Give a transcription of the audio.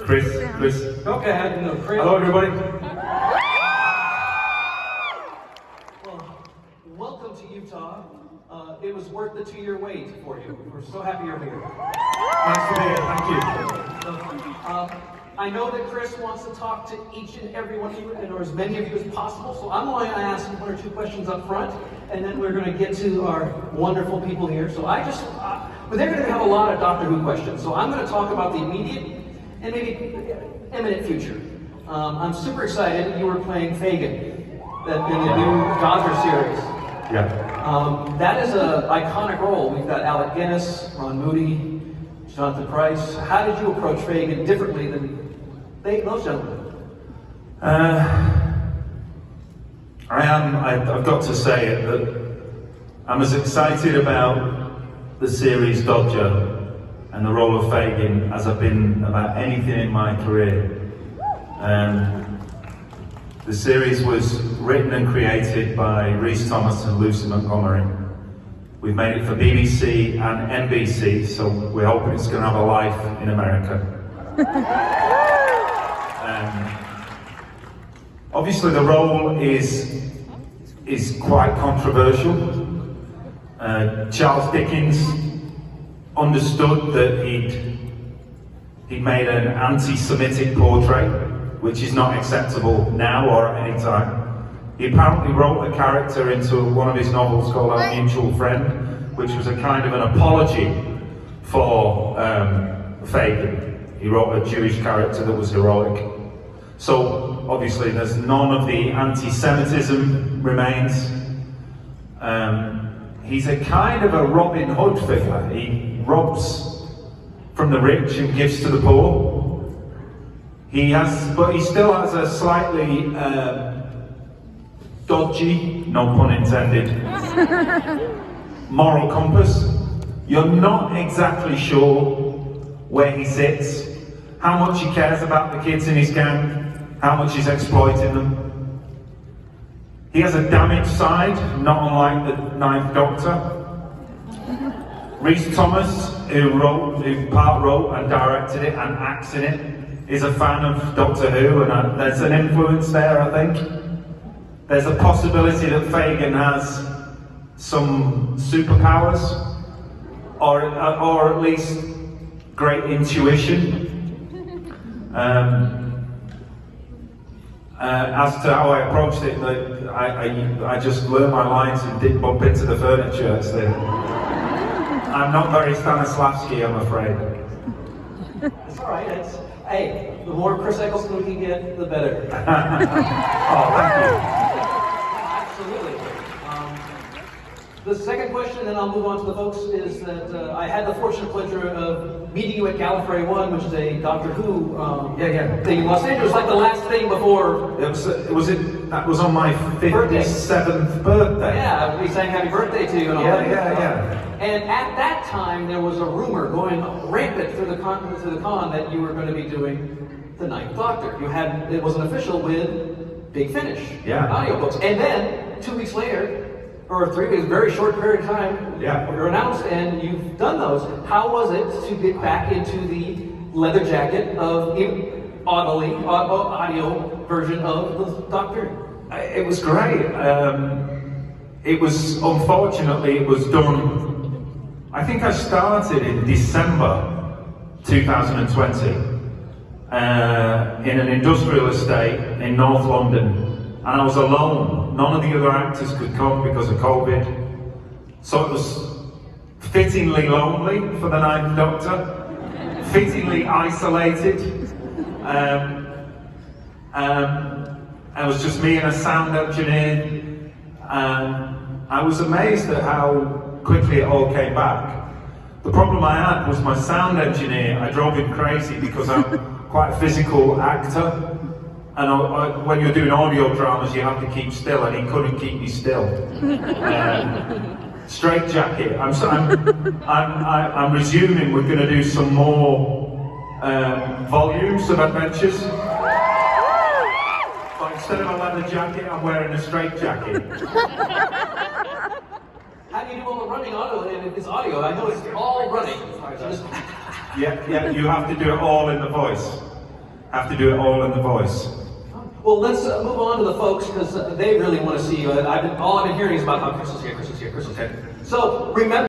Chris. Okay, I didn't know Chris. Hello, everybody. Well, welcome to Utah. It was worth the 2-year wait for you. We're so happy you're here. Nice to be here. Thank you. I know that Chris wants to talk to each and every one of you, or as many of you as possible, so I'm going to ask 1 or 2 questions up front, and then we're going to get to our wonderful people here. So but they're going to have a lot of Doctor Who questions, so I'm going to talk about the immediate and maybe imminent future. I'm super excited you were playing Fagin in the new Doctor series. Yeah. That is an iconic role. We've got Alec Guinness, Ron Moody, Jonathan Pryce. How did you approach Fagin differently than those gentlemen? I've got to say it, that I'm as excited about the series Dodger and the role of Fagin as I've been about anything in my career. The series was written and created by Rhys Thomas and Lucy Montgomery. We've made it for BBC and NBC, so we're hoping it's going to have a life in America. Obviously the role is quite controversial. Charles Dickens understood that he'd made an anti-Semitic portrait, which is not acceptable now or at any time. He apparently wrote a character into one of his novels called Our Mutual Friend, which was a kind of an apology for Fagin. He wrote a Jewish character that was heroic. So obviously there's none of the anti-Semitism remains. He's a kind of a Robin Hood figure. He robs from the rich and gives to the poor. But he still has a slightly dodgy, no pun intended, moral compass. You're not exactly sure where he sits, how much he cares about the kids in his gang, how much he's exploiting them. He has a damaged side, not unlike the Ninth Doctor. Rhys Thomas, who part wrote and directed it and acts in it, is a fan of Doctor Who, and there's an influence there, I think. There's a possibility that Fagin has some superpowers, or at least great intuition. As to how I approached it, I just learned my lines and didn't bump into the furniture. So I'm not very Stanislavski, I'm afraid. It's all right. Hey, the more Chris Eccleston we can get, the better. Oh, thank you. Absolutely. The second question, and then I'll move on to the folks, is that I had the fortunate pleasure of meeting you at Gallifrey 1, which is a Doctor Who thing in Los Angeles, like the last thing before. That was on my 57th birthday. Yeah, we sang happy birthday to you and all that. Yeah. And at that time, there was a rumor going rampant through the con that you were going to be doing the Ninth Doctor. It was an official with Big Finish audiobooks. And then 2 weeks later, or 3 weeks, very short period of time, you're announced, and you've done those. How was it to get back into the leather jacket of audio version of the Doctor? It was great. It was, unfortunately, it was done, I think I started in December 2020 in an industrial estate in North London. And I was alone. None of the other actors could come because of COVID. So it was fittingly lonely for the Ninth Doctor, fittingly isolated. It was just me and a sound engineer. I was amazed at how quickly it all came back. The problem I had was my sound engineer. I drove him crazy because I'm quite a physical actor. And when you're doing audio dramas, you have to keep still, and he couldn't keep me still. Straight jacket. I'm resuming we're going to do some more volumes of adventures. But instead of a leather jacket, I'm wearing a straight jacket. How do you do all the running audio? It's audio. I know it's all running. Yeah, you have to do it all in the voice. have to do it all in the voice. Well, let's move on to the folks because they really want to see you. All I've been hearing is about how Chris is here, Chris is here, Chris is here. So remember.